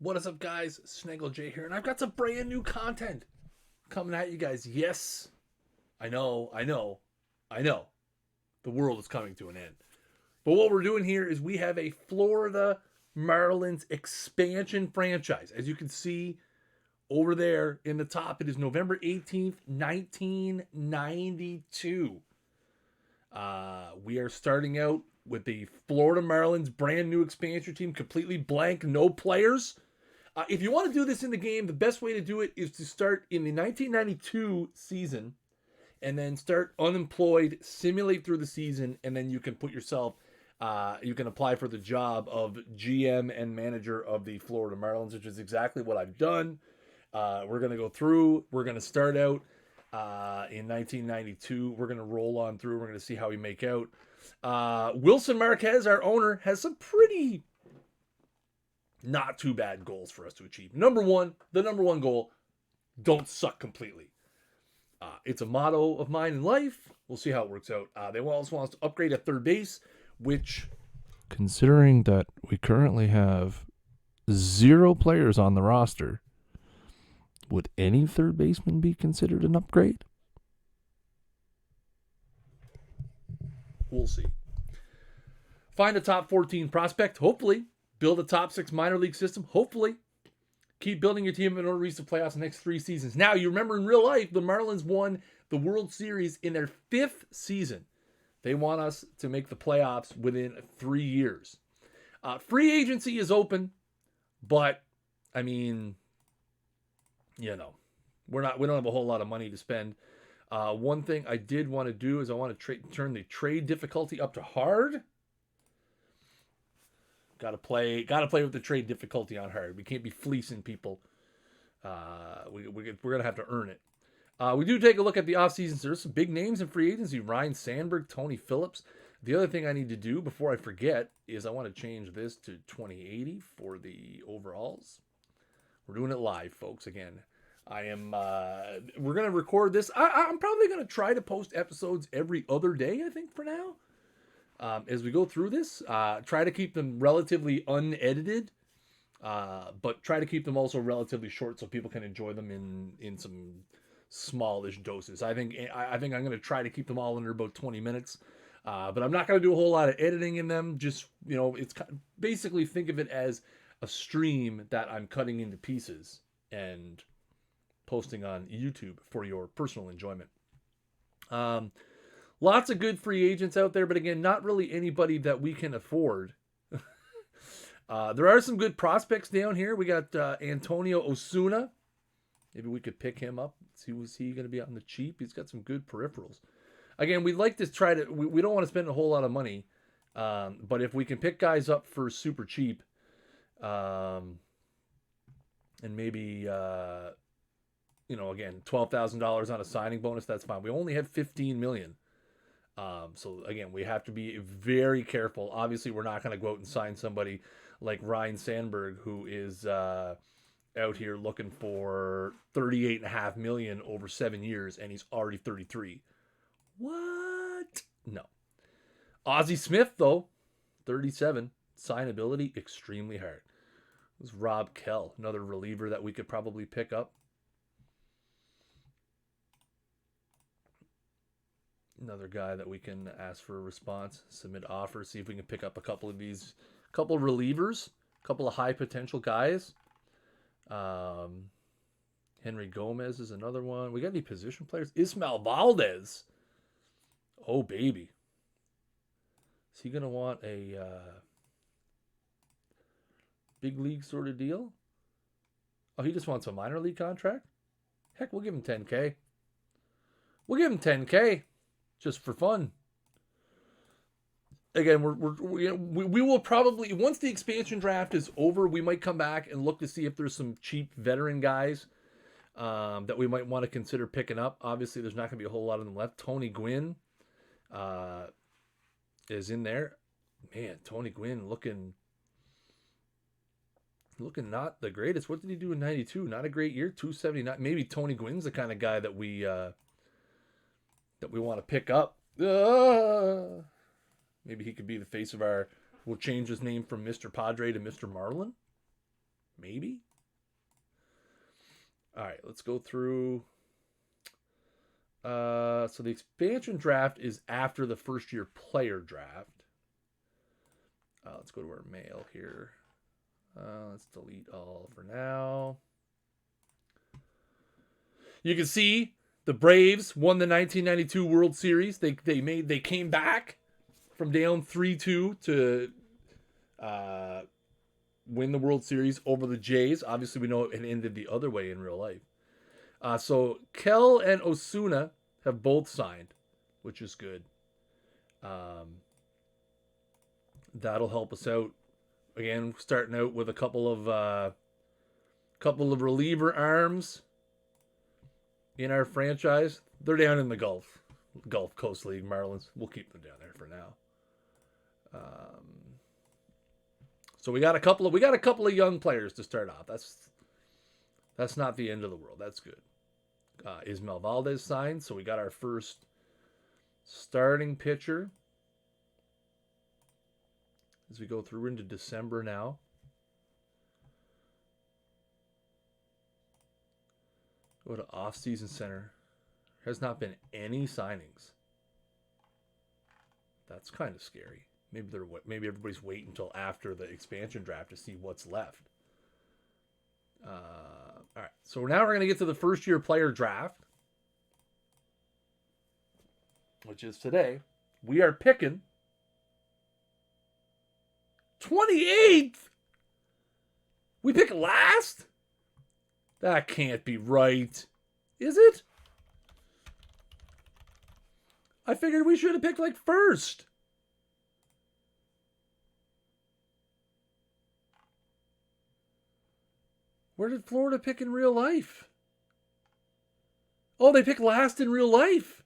What is up, guys? Snaggle J here, and I've got some brand new content coming at you guys. Yes, I know. The world is coming to an end. But what we're doing here is we have a Florida Marlins expansion franchise. As you can see over there in the top, it is November 18th, 1992. We are starting out with the Florida Marlins brand new expansion team, completely blank, no players. If you want to do this in the game, the best way to do it is to start in the 1992 season and then start unemployed, simulate through the season, and then you can put yourself, you can apply for the job of GM and manager of the Florida Marlins, which is exactly what I've done. We're going to go through. We're going to start out in 1992. We're going to roll on through. We're going to see how we make out. Wilson Marquez, our owner, has some pretty not too bad goals for us to achieve. The number one goal, don't suck completely. It's a motto of mine in life. We'll see how it works out. They also want us to upgrade at third base, which, considering that we currently have 0 players on the roster, would any third baseman be considered an upgrade? we'll see. Find a top 14 prospect, hopefully. Build a top 6 minor league system, hopefully. Keep building your team in order to reach the playoffs the next 3 seasons. Now, you remember in real life, the Marlins won the World Series in their 5th season. They want us to make the playoffs within 3 years. Free agency is open, but, I mean, you know, we don't have a whole lot of money to spend. One thing I did want to do is I want to turn the trade difficulty up to hard. Got to play with the trade difficulty on hard. We can't be fleecing people. We're going to have to earn it. We do take a look at the offseason. So there's some big names in free agency. Ryne Sandberg, Tony Phillips. The other thing I need to do before I forget is I want to change this to 2080 for the overalls. We're doing it live, folks. Again, we're going to record this. I'm probably going to try to post episodes every other day, I think, for now. As we go through this, try to keep them relatively unedited, but try to keep them also relatively short so people can enjoy them in some smallish doses. I think I'm going to try to keep them all under about 20 minutes, but I'm not going to do a whole lot of editing in them. Just, it's basically think of it as a stream that I'm cutting into pieces and posting on YouTube for your personal enjoyment. Lots of good free agents out there, but again, not really anybody that we can afford. There are some good prospects down here. We got Antonio Osuna. Maybe we could pick him up. See, was he going to be on the cheap? He's got some good peripherals. Again, we'd like to try to. We don't want to spend a whole lot of money, but if we can pick guys up for super cheap, and maybe again $12,000 on a signing bonus, that's fine. We only have $15 million. So again, we have to be very careful. Obviously, we're not going to go out and sign somebody like Ryne Sandberg, who is out here looking for $38.5 million over 7 years, and he's already 33. What? No. Ozzie Smith, though, 37. Signability, extremely hard. This is Rob Kell, another reliever that we could probably pick up. Another guy that we can ask for a response, submit offers, see if we can pick up a couple of relievers, a couple of high potential guys. Henry Gomez is another one. We got any position players? Ismael Valdez. Oh, baby. Is he going to want a big league sort of deal? Oh, he just wants a minor league contract? Heck, we'll give him $10K. We'll give him $10K. Just for fun. Again, we will probably, once the expansion draft is over, we might come back and look to see if there's some cheap veteran guys that we might want to consider picking up. Obviously, there's not going to be a whole lot of them left. Tony Gwynn is in there. Man, Tony Gwynn looking not the greatest. What did he do in 92? Not a great year. 279. Maybe Tony Gwynn's the kind of guy that we want to pick up. Maybe he could be the face of our. We'll change his name from Mr. Padre to Mr. Marlin. Maybe. All right, let's go through. So the expansion draft is after the first year player draft. Let's go to our mail here. Let's delete all for now. You can see the Braves won the 1992 World Series. They came back from down 3-2 to win the World Series over the Jays. Obviously, we know it ended the other way in real life. So Kel and Osuna have both signed, which is good. That'll help us out. Again, starting out with a couple of reliever arms in our franchise. They're down in the Gulf Coast League Marlins. We'll keep them down there for now. So we got a couple of young players to start off. That's not the end of the world. That's good. Ismael Valdez signed, so we got our first starting pitcher as we go through into December now. Go to off-season center. There has not been any signings. That's kind of scary. Maybe everybody's waiting until after the expansion draft to see what's left. All right, so now we're going to get to the first year player draft, which is today. We are picking 28th. We pick last? That can't be right. Is it? I figured we should have picked like first. Where did Florida pick in real life? Oh, they picked last in real life.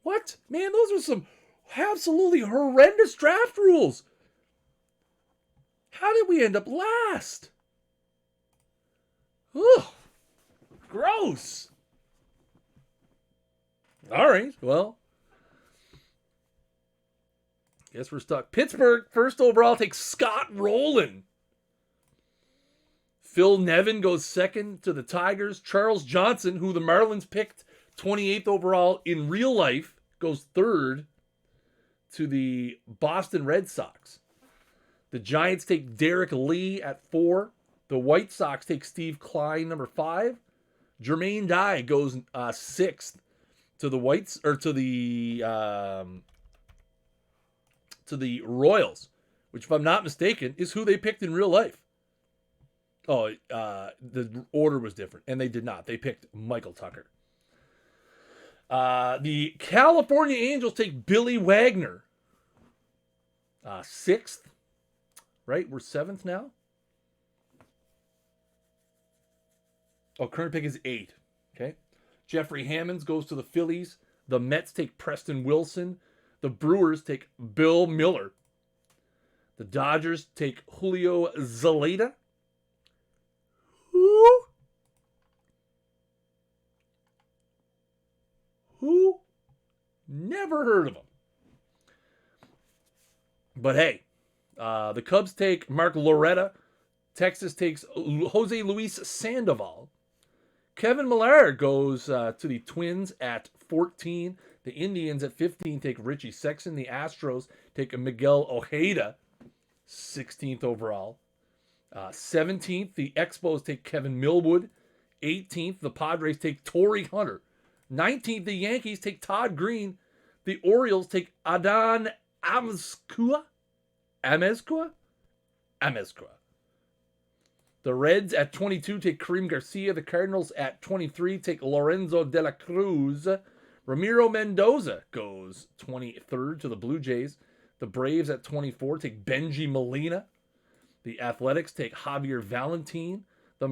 What? Man, those are some absolutely horrendous draft rules. How did we end up last? Ugh. Gross. All right, well. Guess we're stuck. Pittsburgh, first overall, takes Scott Rowland. Phil Nevin goes second to the Tigers. Charles Johnson, who the Marlins picked 28th overall in real life, goes third to the Boston Red Sox. The Giants take Derek Lee at 4. The White Sox take Steve Klein, number 5. Jermaine Dye goes 6th to the Royals, which, if I'm not mistaken, is who they picked in real life. Oh, the order was different, and they did not. They picked Michael Tucker. The California Angels take Billy Wagner. 6th. Right? We're 7th now? Oh, current pick is 8. Okay. Jeffrey Hammonds goes to the Phillies. The Mets take Preston Wilson. The Brewers take Bill Miller. The Dodgers take Julio Zelada. Who? Never heard of him. But hey, the Cubs take Mark Loretta. Texas takes Jose Luis Sandoval. Kevin Millar goes to the Twins at 14. The Indians at 15 take Richie Sexson. The Astros take Miguel Ojeda, 16th overall. 17th, the Expos take Kevin Millwood. 18th, the Padres take Torrey Hunter. 19th, the Yankees take Todd Green. The Orioles take Adan Amezcua. The Reds at 22 take Kareem Garcia. The Cardinals at 23 take Lorenzo de la Cruz. Ramiro Mendoza goes 23rd to the Blue Jays. The Braves at 24 take Benji Molina. The Athletics take Javier Valentin. The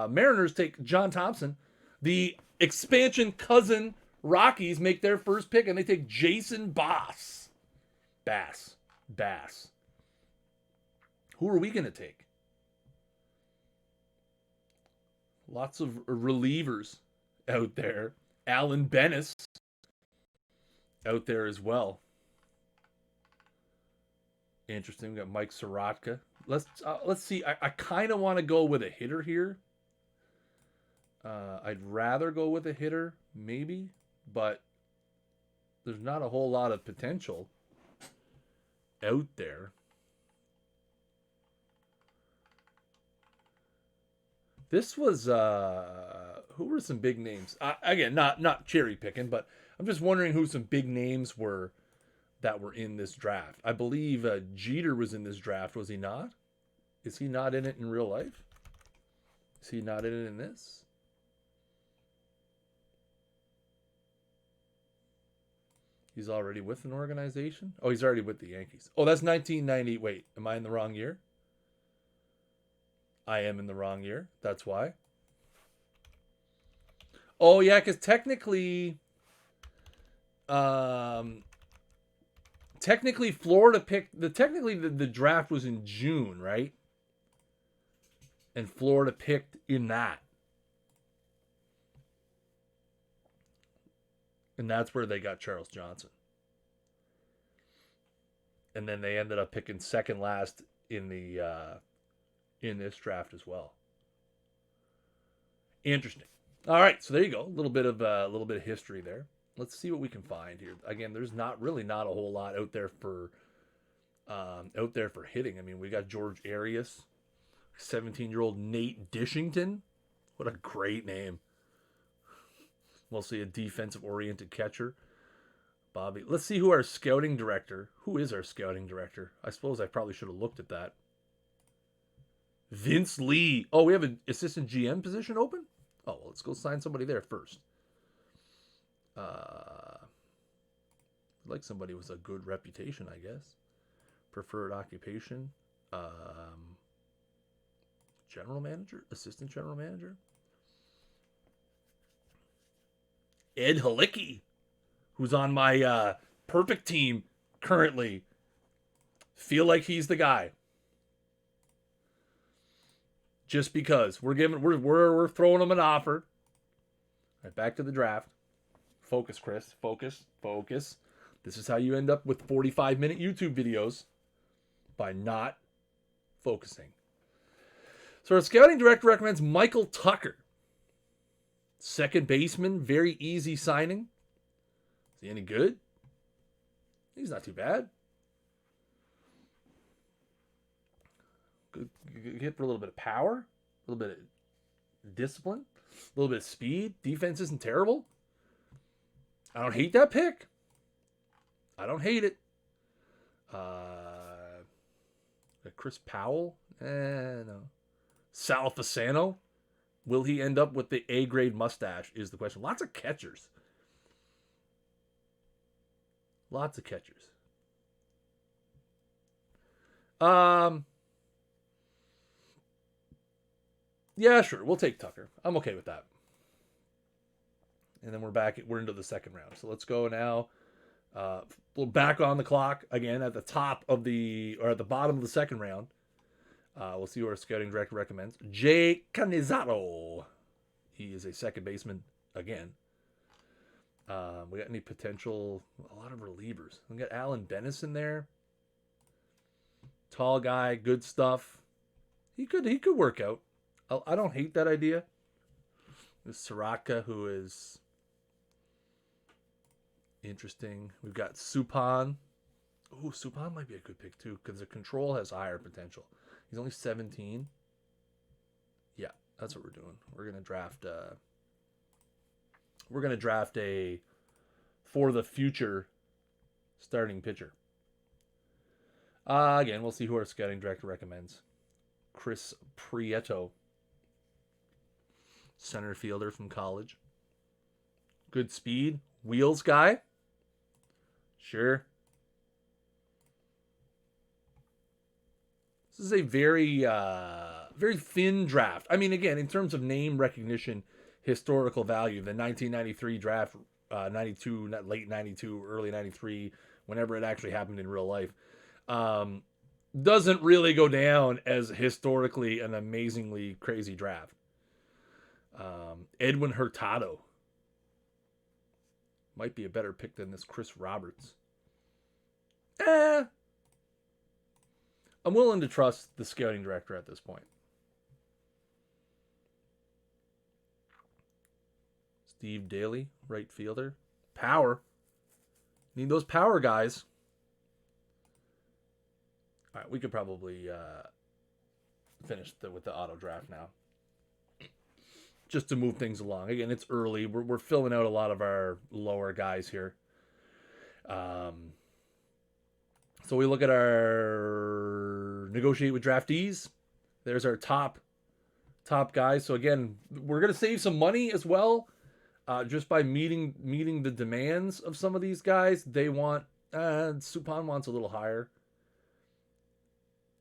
Mariners take John Thompson. The expansion cousin Rockies make their first pick, and they take Jason Bass. Who are we going to take? Lots of relievers out there. Alan Bennis out there as well. Interesting. We got Mike Sorotka. Let's see. I kind of want to go with a hitter here. I'd rather go with a hitter, maybe, but there's not a whole lot of potential out there. This was who were some big names? Again, not cherry picking, but I'm just wondering who some big names were that were in this draft. I believe Jeter was in this draft, was he not? Is he not in it in real life? Is he not in it in this? He's already with an organization? Oh, he's already with the Yankees. Oh, that's 1990. Wait, am I in the wrong year? I am in the wrong year. That's why. Oh, yeah, because technically, Florida picked the draft was in June, right? And Florida picked in that. And that's where they got Charles Johnson. And then they ended up picking second last in the in this draft as well. Interesting. All right, so there you go. A little bit of history there. Let's see what we can find here. Again, there's not a whole lot out there for hitting. I mean, we got George Arias, 17-year-old Nate Dishington. What a great name. Mostly a defensive-oriented catcher. Bobby. Let's see who our scouting director. Who is our scouting director? I suppose I probably should have looked at that. Vince Lee. Oh, we have an assistant GM position open? Oh, well, let's go sign somebody there first. Like somebody with a good reputation, I guess. Preferred occupation. General manager? Assistant general manager? Ed Halicki, who's on my perfect team currently. Feel like he's the guy. Just because we're throwing him an offer. All right, back to the draft. Focus, Chris. Focus. This is how you end up with 45-minute YouTube videos, by not focusing. So our scouting director recommends Michael Tucker. Second baseman, very easy signing. Is he any good? He's not too bad. Good hit for a little bit of power, a little bit of discipline, a little bit of speed. Defense isn't terrible. I don't hate that pick. I don't hate it. Chris Powell? No. Sal Fasano? Will he end up with the A-grade mustache is the question. Lots of catchers. Yeah, sure. We'll take Tucker. I'm okay with that. And then we're into the second round. So let's go now. We're back on the clock again at the at the bottom of the second round. We'll see who our scouting director recommends. Jay Canizaro. He is a second baseman again. We got any potential? A lot of relievers. We got Alan Dennis in there. Tall guy, good stuff. He could work out. I don't hate that idea. There's Soraka, who is interesting. We've got Supan. Oh, Supan might be a good pick too, because the control has higher potential. He's only 17. Yeah, that's what we're doing. We're gonna draft a for the future starting pitcher. Again, we'll see who our scouting director recommends. Chris Prieto, center fielder from college. Good speed, wheels guy. Sure. This is a very thin draft. I mean, again, in terms of name recognition, historical value, the 1993 draft, 92, late 92, early 93, whenever it actually happened in real life, doesn't really go down as historically an amazingly crazy draft. Edwin Hurtado might be a better pick than this Chris Roberts. I'm willing to trust the scouting director at this point. Steve Daly, right fielder. Power. Need those power guys. All right, we could probably finish with the auto draft now. Just to move things along. Again, it's early. We're filling out a lot of our lower guys here. So we look at our negotiate with draftees. There's our top guys. So again, we're gonna save some money as well, just by meeting the demands of some of these guys. They want Supan wants a little higher.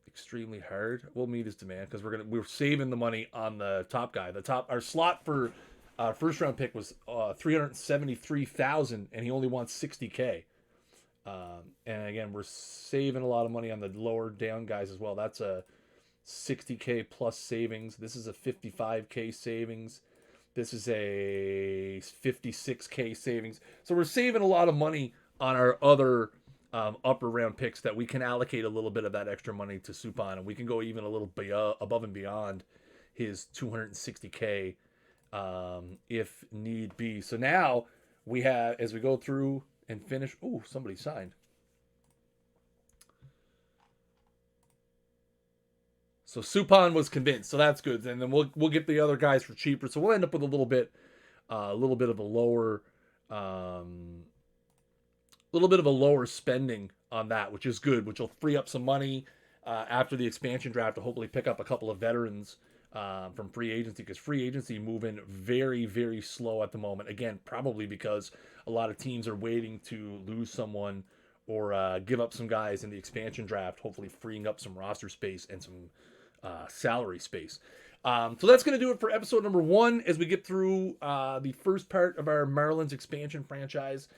Extremely hard. We'll meet his demand because we're saving the money on the top guy. Our slot for first round pick was $373,000, and he only wants $60K. And again, we're saving a lot of money on the lower down guys as well. That's a $60K plus savings. This is a $55K savings. This is a $56K savings. So we're saving a lot of money on our other upper round picks that we can allocate a little bit of that extra money to Supan, and we can go even a little above and beyond his $260K if need be. So now we have, as we go through and finish. Oh, somebody signed. So Supan was convinced, so that's good. And then we'll get the other guys for cheaper. So we'll end up with a little bit of a lower spending on that, which is good, which will free up some money after the expansion draft to hopefully pick up a couple of veterans from free agency, because free agency moving very, very slow at the moment. Again, probably because a lot of teams are waiting to lose someone or give up some guys in the expansion draft, hopefully freeing up some roster space and some salary space. So that's going to do it for episode number 1 as we get through the first part of our Marlins expansion franchise.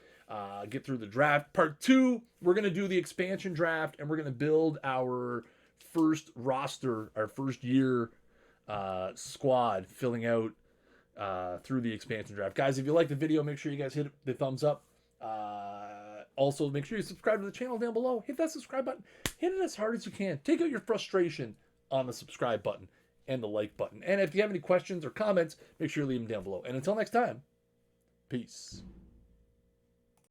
Get through the draft. Part 2, we're going to do the expansion draft, and we're going to build our first roster, our first year squad, filling out through the expansion draft. Guys, if you like the video, make sure you guys hit the thumbs up. Also, make sure you subscribe to the channel down below. Hit that subscribe button. Hit it as hard as you can. Take out your frustration on the subscribe button and the like button. And if you have any questions or comments, make sure you leave them down below. And until next time, peace.